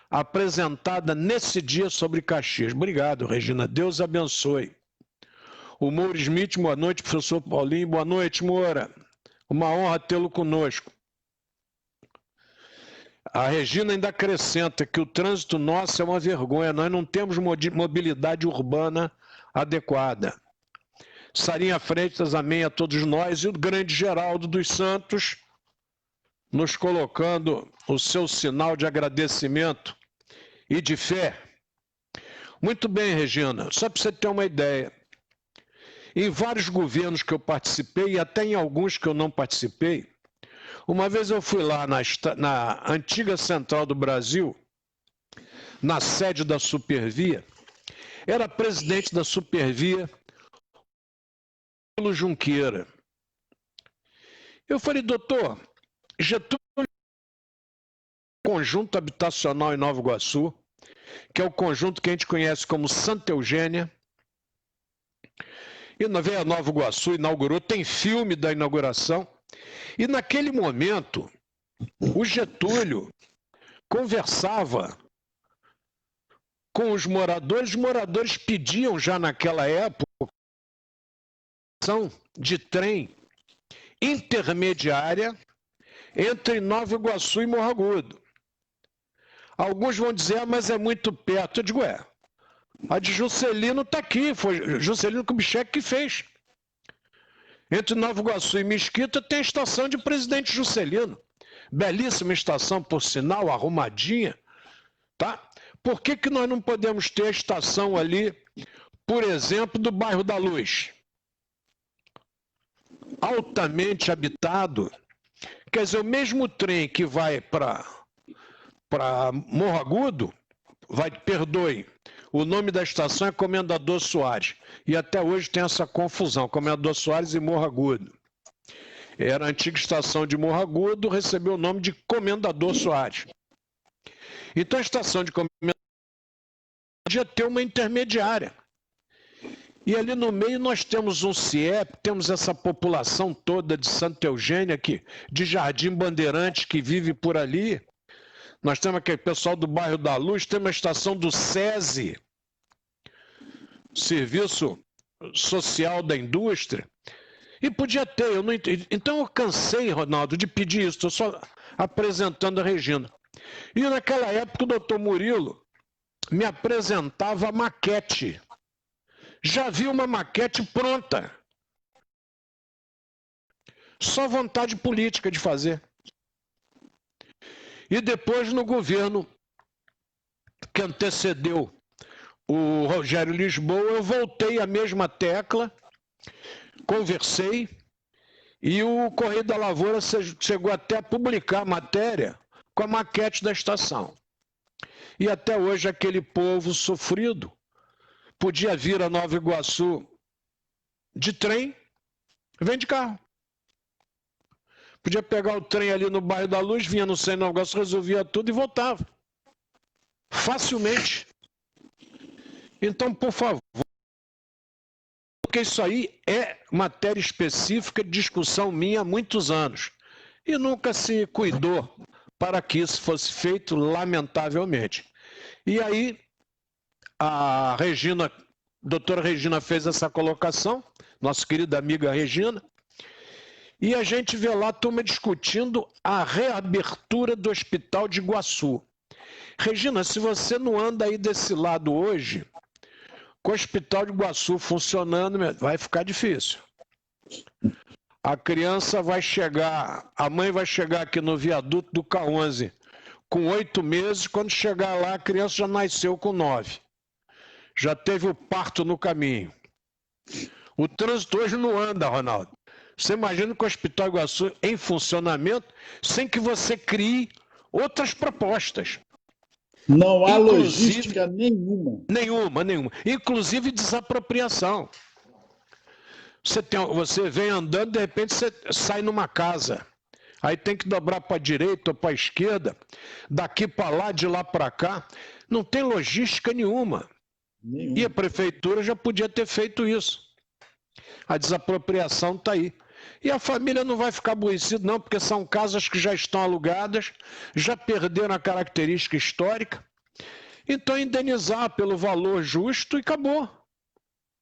apresentada nesse dia sobre Caxias. Obrigado, Regina. Deus abençoe. O Moura Smith, boa noite, professor Paulinho. Boa noite, Moura. Uma honra tê-lo conosco. A Regina ainda acrescenta que o trânsito nosso é uma vergonha, nós não temos mobilidade urbana adequada. Sarinha Freitas, amém a todos nós, e o grande Geraldo dos Santos, nos colocando o seu sinal de agradecimento e de fé. Muito bem, Regina, só para você ter uma ideia, em vários governos que eu participei, e até em alguns que eu não participei, uma vez eu fui lá na antiga Central do Brasil, na sede da Supervia, era presidente da Supervia, Junqueira. Eu falei, doutor, Getúlio, conjunto habitacional em Nova Iguaçu, que é o conjunto que a gente conhece como Santa Eugênia, e veio a Nova Iguaçu, inaugurou, tem filme da inauguração, e naquele momento, o Getúlio conversava com os moradores pediam já naquela época de trem intermediária entre Nova Iguaçu e Morro Agudo. Alguns vão dizer, mas é muito perto. Eu digo, a de Juscelino está aqui, foi Juscelino Kubitschek que fez. Entre Nova Iguaçu e Mesquita tem a estação de Presidente Juscelino. Belíssima estação, por sinal, arrumadinha. Tá? Por que nós não podemos ter a estação ali, por exemplo, do bairro da Luz? Altamente habitado. Quer dizer, o mesmo trem que vai para Morro Agudo, perdoe, o nome da estação é Comendador Soares. E até hoje tem essa confusão, Comendador Soares e Morro Agudo. Era a antiga estação de Morro Agudo, recebeu o nome de Comendador Soares. Então a estação de Comendador podia ter uma intermediária. E ali no meio nós temos um CIEP, temos essa população toda de Santa Eugênia, de Jardim Bandeirantes, que vive por ali. Nós temos aquele pessoal do bairro da Luz, temos a estação do SESI, Serviço Social da Indústria. E podia ter, eu não entendi. Então eu cansei, Ronaldo, de pedir isso, estou só apresentando a Regina. E naquela época o doutor Murilo me apresentava a maquete. Já vi uma maquete pronta. Só vontade política de fazer. E depois no governo que antecedeu o Rogério Lisboa, eu voltei à mesma tecla, conversei, e o Correio da Lavoura chegou até a publicar a matéria com a maquete da estação. E até hoje aquele povo sofrido podia vir a Nova Iguaçu de trem, vem de carro. Podia pegar o trem ali no bairro da Luz, vinha no centro de Nova Iguaçu, resolvia tudo e voltava. Facilmente. Então, por favor, porque isso aí é matéria específica de discussão minha há muitos anos. E nunca se cuidou para que isso fosse feito, lamentavelmente. E aí, a Regina, a doutora Regina fez essa colocação, nossa querida amiga Regina, e a gente vê lá a turma discutindo a reabertura do Hospital de Iguaçu. Regina, se você não anda aí desse lado hoje, com o Hospital de Iguaçu funcionando, vai ficar difícil. A criança vai chegar, a mãe vai chegar aqui no viaduto do K11 com 8 meses, quando chegar lá a criança já nasceu com 9. Já teve o parto no caminho. O trânsito hoje não anda, Ronaldo. Você imagina que o Hospital Iguaçu em funcionamento sem que você crie outras propostas. Não há logística nenhuma. Nenhuma. Inclusive desapropriação. Você vem andando, de repente você sai numa casa. Aí tem que dobrar para a direita ou para a esquerda, daqui para lá, de lá para cá. Não tem logística nenhuma. E a prefeitura já podia ter feito isso. A desapropriação está aí. E a família não vai ficar aborrecida, não, porque são casas que já estão alugadas, já perderam a característica histórica. Então, indenizar pelo valor justo e acabou.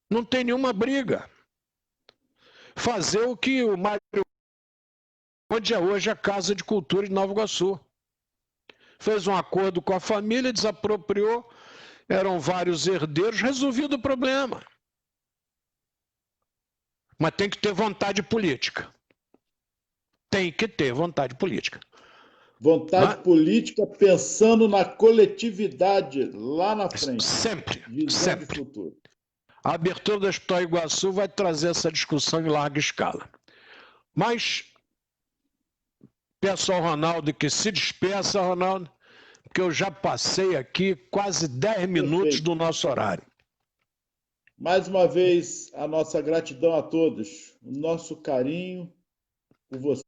Não tem nenhuma briga. Fazer o que o Mário, onde é hoje a Casa de Cultura de Nova Iguaçu. Fez um acordo com a família, desapropriou, eram vários herdeiros, resolvido o problema. Mas tem que ter vontade política. Tem que ter vontade política. Vontade política pensando na coletividade lá na frente. Sempre, visão sempre. de futuro. A abertura do Hospital Iguaçu vai trazer essa discussão em larga escala. Mas peço ao Ronaldo que se despeça, Ronaldo, porque eu já passei aqui quase 10 minutos do nosso horário. Mais uma vez, a nossa gratidão a todos, o nosso carinho por você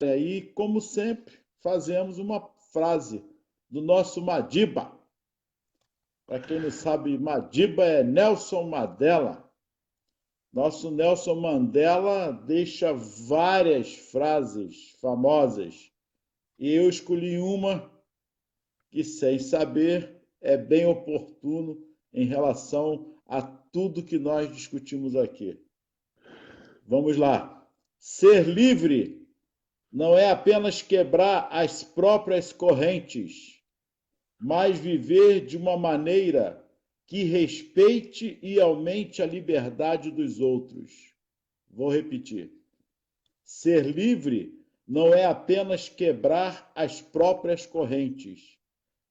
aí, como sempre, fazemos uma frase do nosso Madiba. Para quem não sabe, Madiba é Nelson Mandela. Nosso Nelson Mandela deixa várias frases famosas. E eu escolhi uma que, sem saber, é bem oportuno em relação a tudo que nós discutimos aqui. Vamos lá. Ser livre não é apenas quebrar as próprias correntes, mas viver de uma maneira que respeite e aumente a liberdade dos outros. Vou repetir. Ser livre não é apenas quebrar as próprias correntes,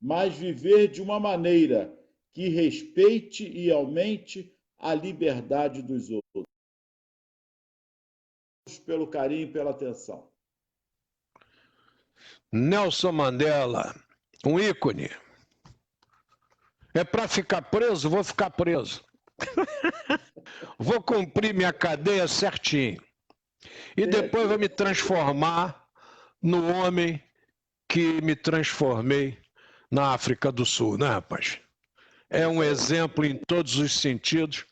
mas viver de uma maneira que respeite e aumente a liberdade dos outros. Pelo carinho e pela atenção. Nelson Mandela, um ícone. É para ficar preso? Vou ficar preso. Vou cumprir minha cadeia certinho. E depois vou me transformar no homem que me transformei na África do Sul, né, rapaz? É um exemplo em todos os sentidos,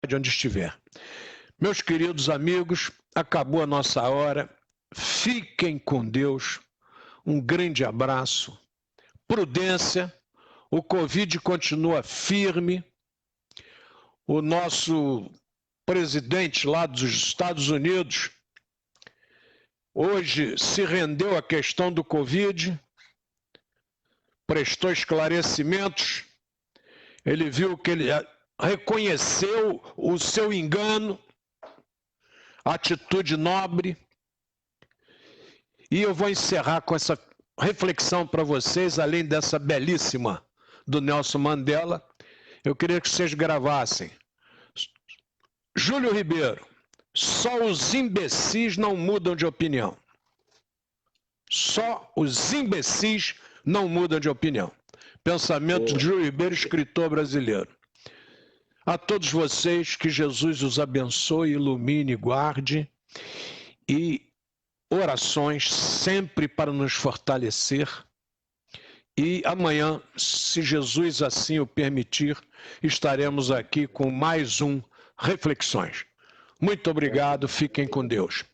de onde estiver. Meus queridos amigos, acabou a nossa hora. Fiquem com Deus. Um grande abraço. Prudência. O Covid continua firme. O nosso presidente lá dos Estados Unidos hoje se rendeu à questão do Covid, prestou esclarecimentos. Ele viu que ele reconheceu o seu engano, atitude nobre. E eu vou encerrar com essa reflexão para vocês, além dessa belíssima do Nelson Mandela. Eu queria que vocês gravassem. Júlio Ribeiro, só os imbecis não mudam de opinião. Só os imbecis não mudam de opinião. Pensamento de Júlio Ribeiro, escritor brasileiro. A todos vocês, que Jesus os abençoe, ilumine, guarde, e orações sempre para nos fortalecer. E amanhã, se Jesus assim o permitir, estaremos aqui com mais um Reflexões. Muito obrigado, fiquem com Deus.